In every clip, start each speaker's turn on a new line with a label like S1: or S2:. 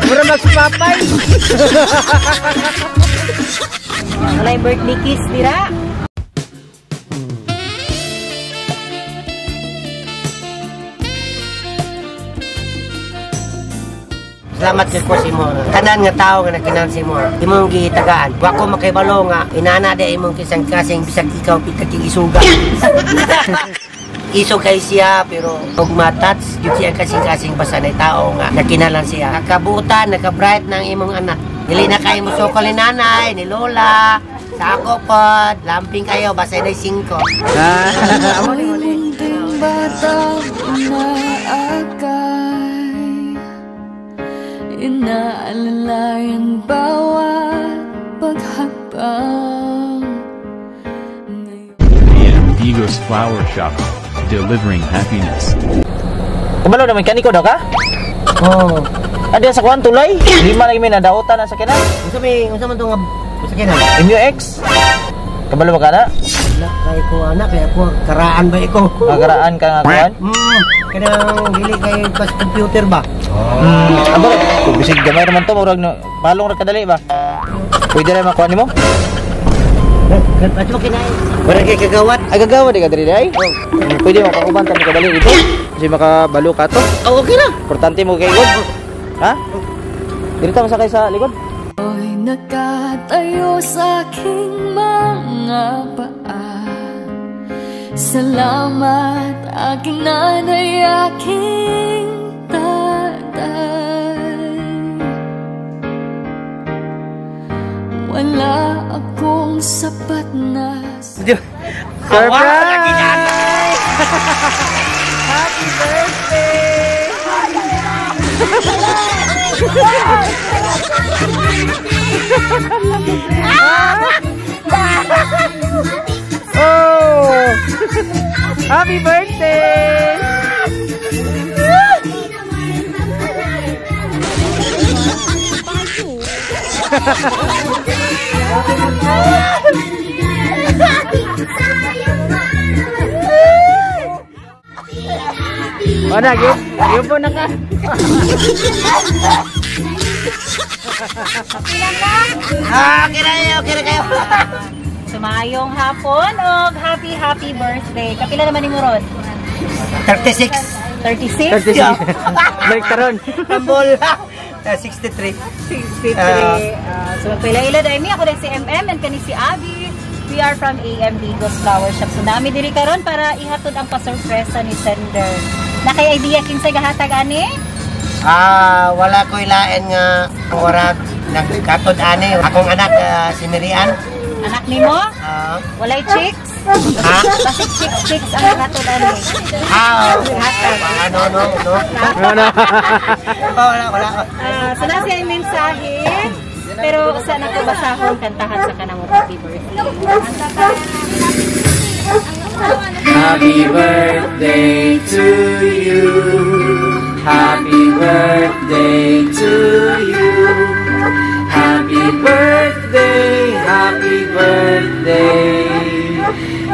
S1: Mura magsupapay.
S2: Walay birthday kiss dira.
S1: Salamat kay Kusi mo. Tanan nga tao nga nakinansi mo. Imong gitagaan. Wa ko makibalo nga inana de imong kisang-kasing bisag ikaw pitagigisuga. Iso kay siya pero og matats gyud siya kasing-kasing basanay tao nga nakinalan siya. Nakabutan, naka-bright ng imong anak. Dili na kayo mo sokol ni nanay, ni lola. Sa ako pod, lamping kayo basay na 5.
S3: Amo ni bata inaalalayan bawat paghapang.
S4: Digos Flower Shop, delivering happiness.
S5: Kabalo naman kaniko daw ka?
S1: Oh.
S5: Ada sa kuan tulay? Lima lagi may nadautan na sakinan.
S1: Unsa man to nga sakinan?
S5: MUX. Kabalo ba ka na?
S1: Wala kay ko anak kay ako karaan ba iko?
S5: Magaraan ka nga kuan?
S1: Kanang dili kay pas computer ba?
S5: Abo, bisig gamay naman to, murag no, palong ra kadali ba? Pwede ra makuha nimo?
S1: Ato kinay. Wala kay kagawat.
S5: Ay gagawa di ka diri ay? Pwede mo pakuban tan kadali dito. Kasi makabalo ka to.
S1: Oh, okay na.
S5: Importante mo kay God. Ha? Dito mo sakay sa likod.
S3: Oy nakatayo sa aking mga paa. Salamat aking nanay, aking wala akong sapat na
S5: surprise! Happy birthday! Oh! Happy birthday! Mana yun po na ka.
S1: Okay na kayo.
S2: Sumayong hapon og happy birthday. Kapila naman ni Muron?
S1: 36.
S2: 36?
S5: 36. Balik taron.
S1: Tambol. 63.
S2: 63. So magpila-ila dahil mi ako din si MM and kani si Abby. We are from AM Digos Flower Shop. So nami diri karon para ihatod ang pasurpresa ni sender. Nakay idea kinsay gahatag ani?
S1: Wala ko ilain nga orag nagkatod ani akong anak si Mirian.
S2: Anak nimo? Walay chicks?
S1: Ha?
S2: Basig chicks ang gahatod ani.
S1: Wala.
S2: So nasa yung mensahe. Pero sana ko basahon kantahan sa kanang happy birthday.
S5: Happy birthday to you. Happy birthday to you. Happy birthday, happy birthday.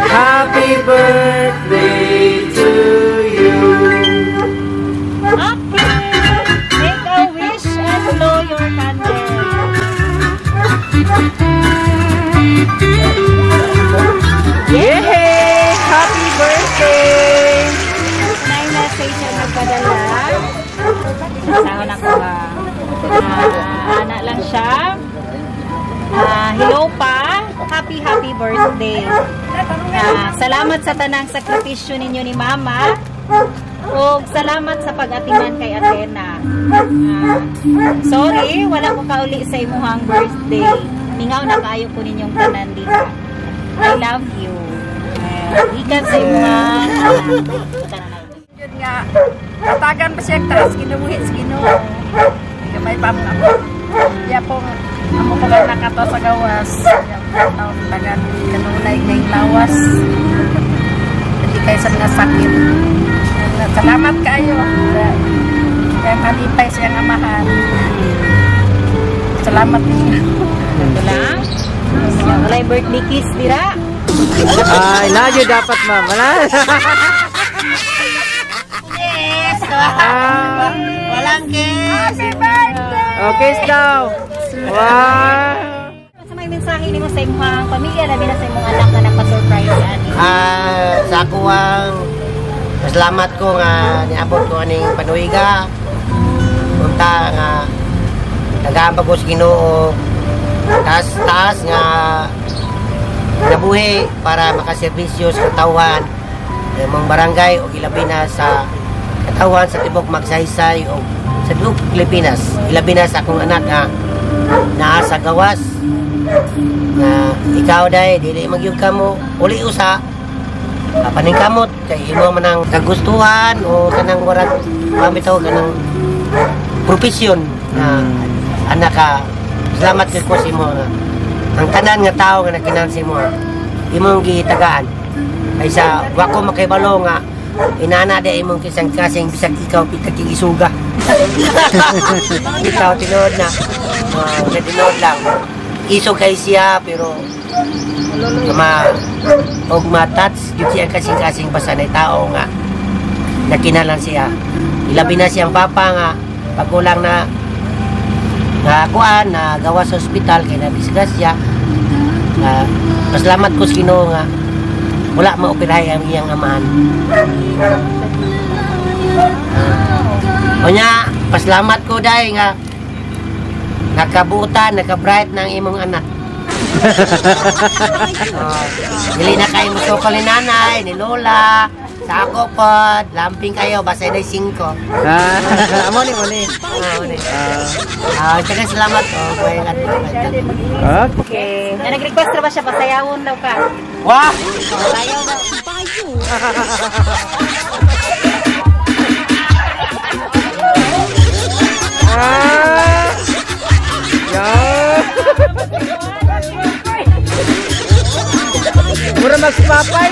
S5: Happy birthday to you.
S2: Okay. Make a wish and blow your candle.
S5: Yay! Happy birthday!
S2: May message ang nagpadala. Sahon ako anak lang siya. Hello pa. Happy birthday. Salamat sa tanang sakripisyo ninyo ni Mama. O salamat sa pag-atiman kay Athena. Sorry, wala ko kauli sa imuhang birthday. Mingaw na kaayo ko ninyong tanan dito. I love you. Ikan sa imuhang
S6: yun nga, katagan pa siya taas, ginubuhit sa Ginoo. May pamam. Kaya pong amo ko lang nakato sa gawas. Taon tagan kanunay na yung lawas. Hindi kayo sa mga sakit. Salamat kayo. Kaya malipay siyang amahan. Salamat niyo.
S2: ito lang. Walay birthday kiss dira.
S5: Ay, lagi dapat ma'am. Wala.
S1: Walang kiss.
S6: Happy birthday!
S5: Okay, daw. Wow.
S2: Sa may mensahe nimo sa imong pamilya labi na sa imong anak na nagpa-surprise ani.
S1: Sa ako ang salamat ko nga niabot ko aning panuiga. Punta nga nag-aambag ko sa Ginoo. Taas nga nabuhi para makaserbisyo sa katawan ng mga barangay o ilabi na sa katawan sa tibok magsaysay o sa tibok Pilipinas. Ilabi na sa akong anak nga naa sa gawas na ikaw day dili magyug kamo uli usa paningkamot kay imo man ang kagustuhan o kanang warad pamitaw kanang profesyon na anak ka. Salamat kay ko sa imo ang tanan nga tao nga nakinansi mo imong gitagaan kaysa wako makibalo nga inana de imong kisang kasing bisag ikaw pitaging isuga. Ikaw tinod na tinod lang iso kay siya pero og matats gyud siya kasing basanay tao nga nakinalan siya ilabi na siyang papa nga pagkulang na kuan na gawa sa ospital kay na disgrasya. Pasalamat ko sa Ginoo nga wala maoperahay ang iyang amahan. Unya pasalamat ko dai nga nakabuutan, naka-bright ng imong anak. Dili na kayo musukol ni nanay, ni lola, sa ako po, lamping kayo, basta na 5.
S5: Amo ni.
S1: Sige, salamat po.
S5: Okay.
S2: Na nag-request ra ba siya pasayawon daw ka?
S1: Wah!
S2: Sayaw daw.
S5: Mura magpapay.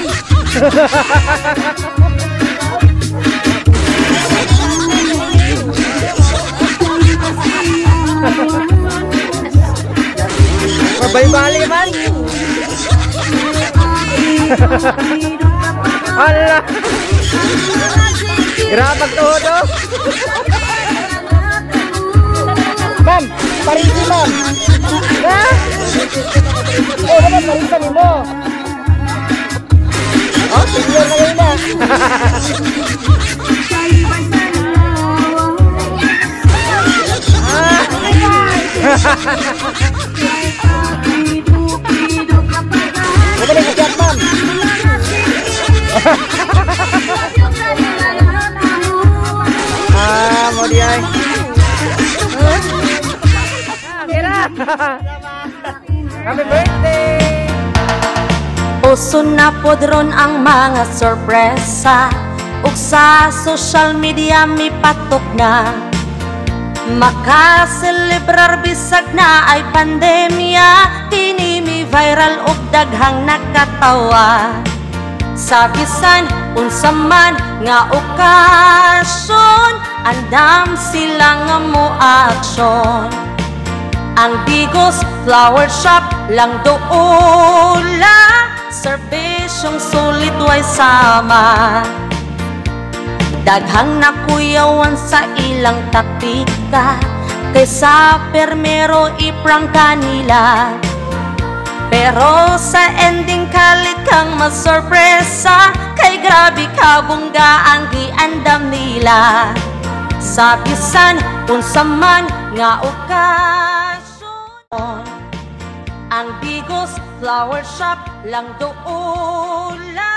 S5: Mabay-bali man. Hala. Grabag todo. Ma'am, parisi ma'am. Ha? Oh, naman parisan mo. Oh, tingnan na yun na. Huwag na kasyat, ma'am. Mo di ay. Happy birthday!
S7: Uso na podron ang mga sorpresa ug sa social media mi patok na makaselebrar bisag na ay pandemya kini mi viral ug daghang nakatawa sa bisan unsa man nga okasyon andam sila nga mo aksyon. Ang Bigos Flower Shop lang doula, serbisyong sulit way sama. Daghang nakuyawan sa ilang tapika, kaysa permero iprang kanila. Pero sa ending kalit kang masorpresa, kay grabe kabungga ang giandam nila. Sa bisan unsa man nga okasyon, ang Bigos Flower Shop lang doula.